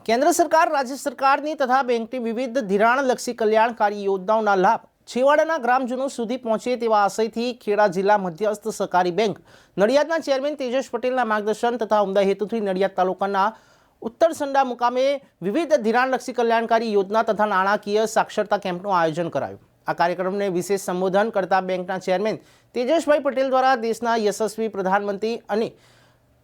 કેન્દ્ર સરકાર રાજ્ય સરકારની તથા બેંકની વિવિધ ધિરાણલક્ષી કલ્યાણકારી યોજનાઓના લાભ છેવાડાના ગ્રામજનો સુધી પહોંચે તેવા આશયથી ખેડા જિલ્લા મધ્યસ્થ સહકારી બેંક નડિયાદના ચેરમેન તેજસ પટેલના માર્ગદર્શન તથા ઉમદા હેતુથી નડિયાદ તાલુકાના ઉત્તરસંડા મુકામે વિવિધ ધિરાણલક્ષી કલ્યાણકારી યોજના તથા નાણાકીય સાક્ષરતા કેમ્પનું આયોજન કરાયું। આ કાર્યક્રમને વિશેષ સંબોધન કરતા બેંકના ચેરમેન તેજસભાઈ પટેલ દ્વારા દેશના યશસ્વી પ્રધાનમંત્રી અને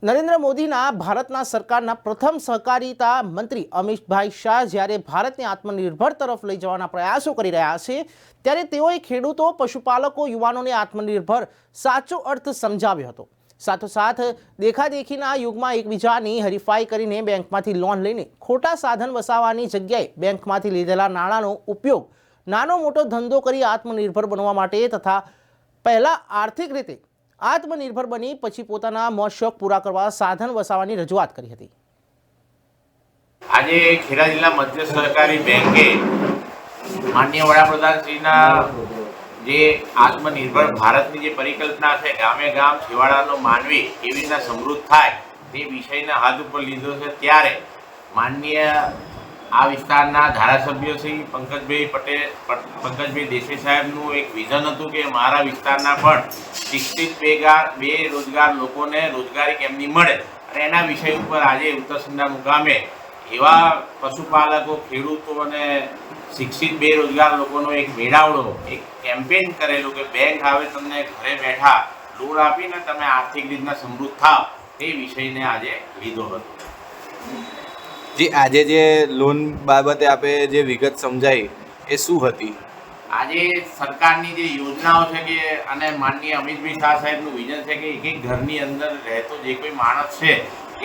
નરેન્દ્ર મોદીના ભારતના સરકારના પ્રથમ સહકારિતા મંત્રી અમિતભાઈ શાહ જ્યારે ભારતને આત્મનિર્ભર તરફ લઈ જવાના પ્રયાસો કરી રહ્યા છે ત્યારે તેઓએ ખેડૂતો પશુપાલકો યુવાનોને આત્મનિર્ભર સાચો અર્થ સમજાવ્યો હતો। સાથોસાથ દેખાદેખીના યુગમાં એકબીજાની હરીફાઈ કરીને બેંકમાંથી લોન લઈને ખોટા સાધન વસાવવાની જગ્યાએ બેંકમાંથી લીધેલા નાણાંનો ઉપયોગ નાનો મોટો ધંધો કરી આત્મનિર્ભર બનવા માટે તથા પહેલા આર્થિક રીતે આત્મનિર્ભર બની પછી પોતાના મોજ શોખ પૂરા કરવા સાધન વસાવવાની રજૂઆત કરી હતી। આજે ખેડા જિલ્લા મધ્ય સહકારી બેંકે માનનીય વડાપ્રધાનશ્રીના જે આત્મનિર્ભર ભારતની જે પરિકલ્પના છે ગામે ગામ છેવાડાનો માનવી કેવી રીતના સમૃદ્ધ થાય તે વિષયને હાથ ઉપર લીધો છે। ત્યારે માનનીય આ વિસ્તારના ધારાસભ્ય શ્રી પંકજભાઈ દેસાઈ સાહેબનું એક વિઝન હતું કે મારા વિસ્તારના પણ શિક્ષિત બેરોજગાર લોકોને રોજગારી કેમની મળે અને એના વિષય ઉપર આજે ઉત્તરસંડા મુકામે એવા પશુપાલકો ખેડૂતો અને શિક્ષિત બેરોજગાર લોકોનો એક મેળાવડો એક કેમ્પેન કરેલું કે બેંક આવે તમને ઘરે બેઠા લોન આપીને તમે આર્થિક રીતના સમૃદ્ધ થાવ તે વિષયને આજે લીધો હતો। जी આજે જે લોન બાબતે આપે જે વિગત સમજાઈ એ શું હતી? આજે સરકારની જે યોજનાઓ છે કે અને માનનીય અમિતભાઈ શાહ સાહેબનું વિઝન છે કે એક ઘરની અંદર રહેતો જે કોઈ માણસ છે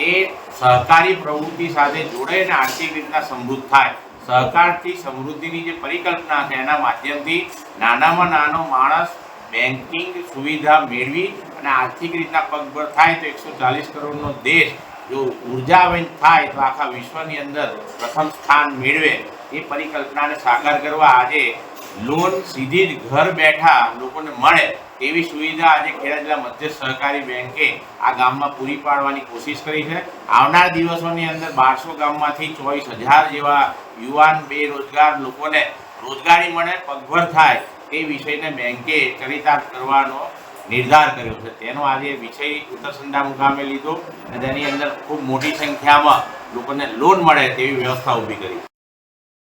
એ સહકારી પ્રવૃત્તિ સાથે જોડે અને આર્થિક રીતના સમૃદ્ધ થાય। સહકારથી સમૃદ્ધિની જે પરિકલ્પના છે એના માધ્યમથી નાનામાં નાનો માણસ બેન્કિંગ સુવિધા મેળવી અને આર્થિક રીતના પગભર થાય તો 140 કરોડનો દેશ જો ઉર્જાવંત થાય તો આખા વિશ્વની અંદર પ્રથમ સ્થાન મેળવે એ પરિકલ્પનાને સાકાર કરવા આજે લોન સીધી જ ઘર બેઠા લોકોને મળે તેવી સુવિધા આજે ખેડા જિલ્લા મધ્ય સહકારી બેંકે આ ગામમાં પૂરી પાડવાની કોશિશ કરી છે। આવનાર દિવસોની અંદર 1200 ગામમાંથી 24,000 જેવા યુવાન બેરોજગાર લોકોને રોજગારી મળે પગભર થાય તે વિષયને બેંકે ચરિતાર્થ કરવાનો નિર્ધાર કર્યો છે। તેનો આજે વિષય ઉત્તરસંડા મુકામે લીધો અને તેની અંદર ખૂબ મોટી સંખ્યામાં લોકોને લોન મળે તેવી વ્યવસ્થા ઊભી કરી।